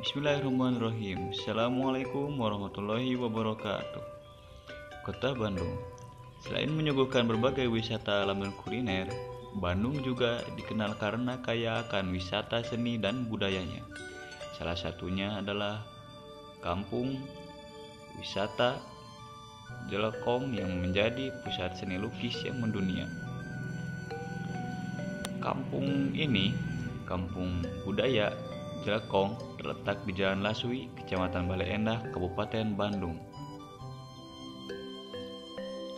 Bismillahirrahmanirrahim. Assalamualaikum warahmatullahi wabarakatuh. Kota Bandung, selain menyuguhkan berbagai wisata alam dan kuliner, Bandung juga dikenal karena kaya akan wisata seni dan budayanya. Salah satunya adalah kampung wisata Jelekong yang menjadi pusat seni lukis yang mendunia. Kampung ini, kampung budaya Jelekong, terletak di Jalan Laswi, Kecamatan Bale Endah, Kabupaten Bandung.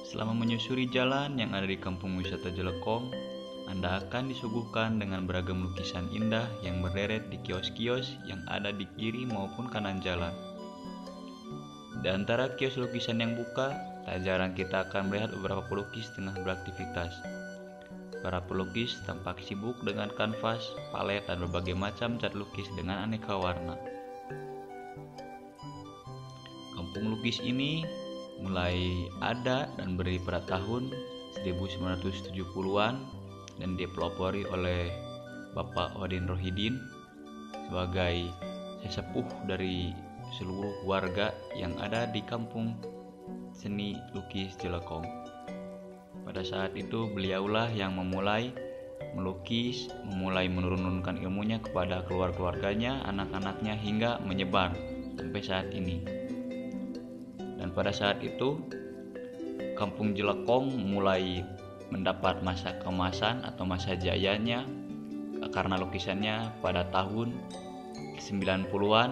Selama menyusuri jalan yang ada di kampung wisata Jelekong, Anda akan disuguhkan dengan beragam lukisan indah yang berderet di kios-kios yang ada di kiri maupun kanan jalan. Di antara kios lukisan yang buka, tak jarang kita akan melihat beberapa pelukis tengah beraktivitas. Para pelukis tampak sibuk dengan kanvas, palet, dan berbagai macam cat lukis dengan aneka warna. Kampung lukis ini mulai ada dan berdiri pada tahun 1970-an dan dipelopori oleh Bapak Odin Rohidin sebagai sesepuh dari seluruh warga yang ada di kampung seni lukis Jelekong. Pada saat itu beliaulah yang memulai melukis, memulai menurunkan ilmunya kepada keluarganya, anak-anaknya hingga menyebar sampai saat ini. Dan pada saat itu kampung Jelekong mulai mendapat masa keemasan atau masa jayanya karena lukisannya pada tahun 90-an,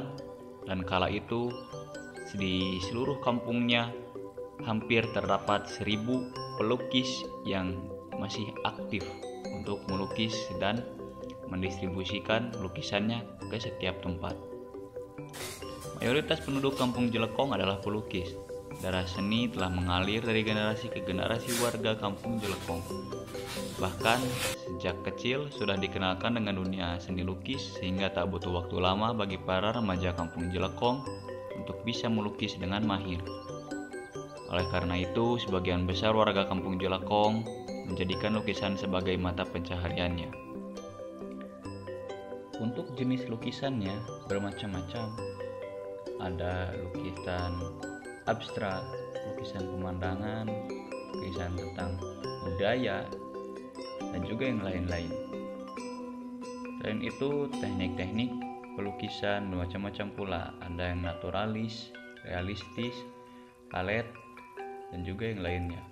dan kala itu di seluruh kampungnya hampir terdapat 1000 pelukis yang masih aktif untuk melukis dan mendistribusikan lukisannya ke setiap tempat. Mayoritas penduduk kampung Jelekong adalah pelukis. Darah seni telah mengalir dari generasi ke generasi warga kampung Jelekong. Bahkan sejak kecil sudah dikenalkan dengan dunia seni lukis sehingga tak butuh waktu lama bagi para remaja kampung Jelekong untuk bisa melukis dengan mahir. Oleh karena itu, sebagian besar warga kampung Jelekong menjadikan lukisan sebagai mata pencahariannya. Untuk jenis lukisannya bermacam-macam. Ada lukisan abstrak, lukisan pemandangan, lukisan tentang budaya, dan juga yang lain-lain. Selain itu, teknik-teknik pelukisan bermacam-macam pula. Ada yang naturalis, realistis, palet, dan juga yang lainnya.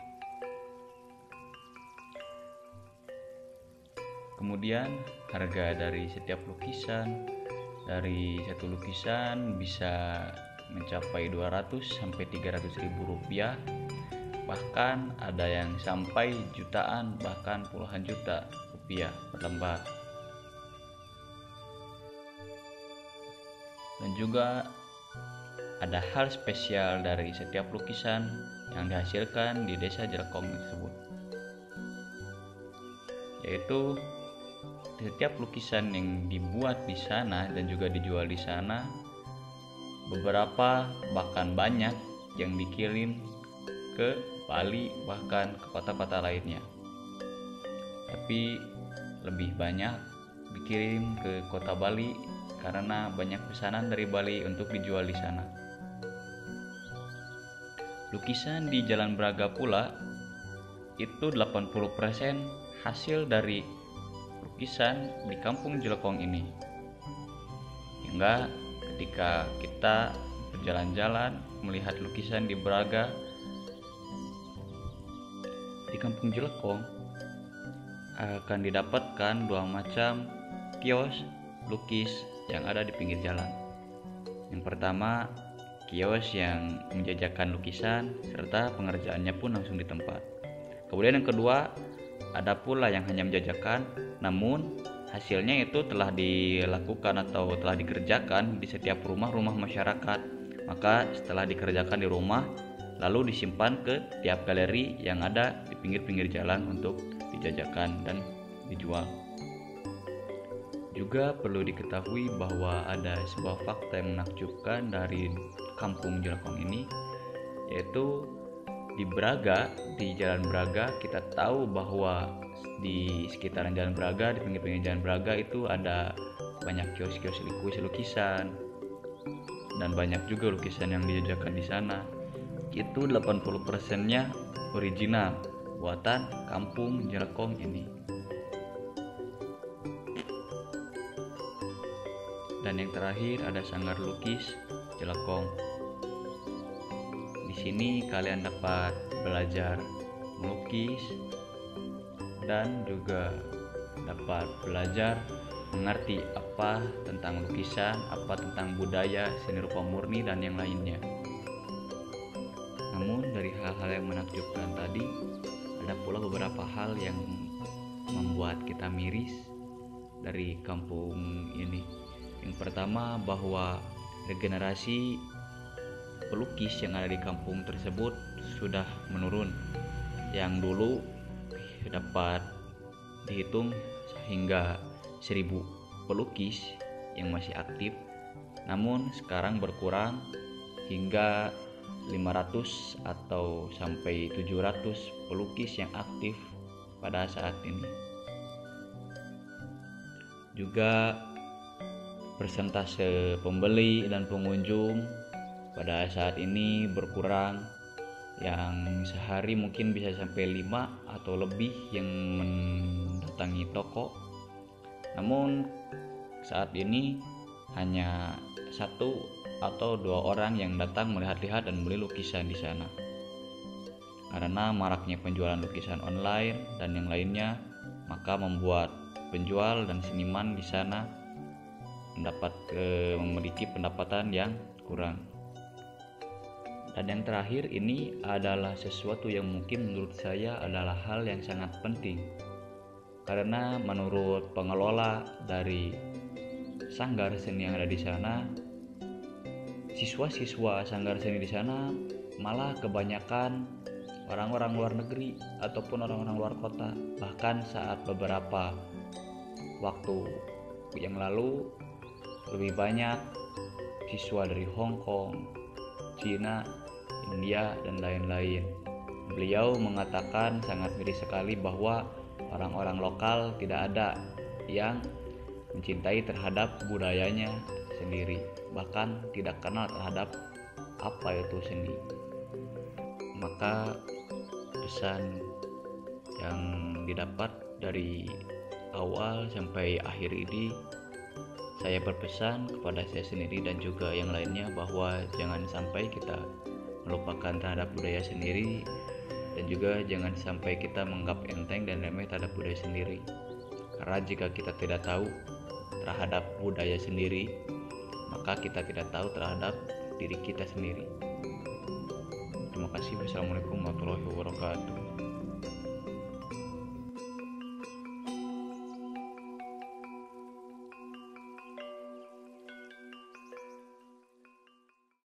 Kemudian harga dari setiap lukisan, dari satu lukisan bisa mencapai 200 sampai 300 ribu rupiah, bahkan ada yang sampai jutaan, bahkan puluhan juta rupiah per lembar. Dan juga ada hal spesial dari setiap lukisan yang dihasilkan di desa Jelekong tersebut, yaitu setiap lukisan yang dibuat di sana dan juga dijual di sana, beberapa bahkan banyak yang dikirim ke Bali bahkan ke kota-kota lainnya, tapi lebih banyak dikirim ke kota Bali karena banyak pesanan dari Bali untuk dijual di sana. Lukisan di Jalan Braga pula itu 80% hasil dari lukisan di kampung Jelekong ini. Hingga ketika kita berjalan-jalan melihat lukisan di Braga, di kampung Jelekong akan didapatkan dua macam kios lukis yang ada di pinggir jalan. Yang pertama, kios yang menjajakan lukisan serta pengerjaannya pun langsung di tempat. Kemudian yang kedua, ada pula yang hanya menjajakan namun hasilnya itu telah dilakukan atau telah dikerjakan di setiap rumah-rumah masyarakat. Maka setelah dikerjakan di rumah, lalu disimpan ke tiap galeri yang ada di pinggir-pinggir jalan untuk dijajakan dan dijual. Juga perlu diketahui bahwa ada sebuah fakta yang menakjubkan dari kampung Jelekong ini, yaitu di Braga, di Jalan Braga, kita tahu bahwa di sekitaran Jalan Braga, di pinggir-pinggir Jalan Braga itu ada banyak kios-kios lukisan, dan banyak juga lukisan yang dijajakan di sana. Itu 80%-nya original buatan kampung Jelekong ini. Dan yang terakhir ada sanggar lukis Jelekong. Di sini kalian dapat belajar melukis dan juga dapat belajar mengerti apa tentang lukisan, apa tentang budaya, seni rupa murni dan yang lainnya. Namun dari hal-hal yang menakjubkan tadi, ada pula beberapa hal yang membuat kita miris dari kampung ini. Yang pertama, bahwa regenerasi pelukis yang ada di kampung tersebut sudah menurun. Yang dulu dapat dihitung hingga 1000 pelukis yang masih aktif, namun sekarang berkurang hingga 500 atau sampai 700 pelukis yang aktif pada saat ini. Juga persentase pembeli dan pengunjung pada saat ini berkurang, yang sehari mungkin bisa sampai 5 atau lebih yang mendatangi toko. Namun saat ini hanya 1 atau 2 orang yang datang melihat-lihat dan beli lukisan di sana. Karena maraknya penjualan lukisan online dan yang lainnya, maka membuat penjual dan seniman di sana memiliki pendapatan yang kurang. Dan yang terakhir ini adalah sesuatu yang mungkin menurut saya adalah hal yang sangat penting. Karena menurut pengelola dari sanggar seni yang ada di sana, siswa-siswa sanggar seni di sana malah kebanyakan orang-orang luar negeri ataupun orang-orang luar kota. Bahkan saat beberapa waktu yang lalu lebih banyak siswa dari Hong Kong, Cina, India dan lain-lain. Beliau mengatakan sangat miris sekali bahwa orang-orang lokal tidak ada yang mencintai terhadap budayanya sendiri, bahkan tidak kenal terhadap apa itu seni. Maka pesan yang didapat dari awal sampai akhir ini, saya berpesan kepada saya sendiri dan juga yang lainnya bahwa jangan sampai kita melupakan terhadap budaya sendiri, dan juga jangan sampai kita menganggap enteng dan remeh terhadap budaya sendiri. Karena jika kita tidak tahu terhadap budaya sendiri, maka kita tidak tahu terhadap diri kita sendiri. Terima kasih. Wassalamualaikum warahmatullahi wabarakatuh.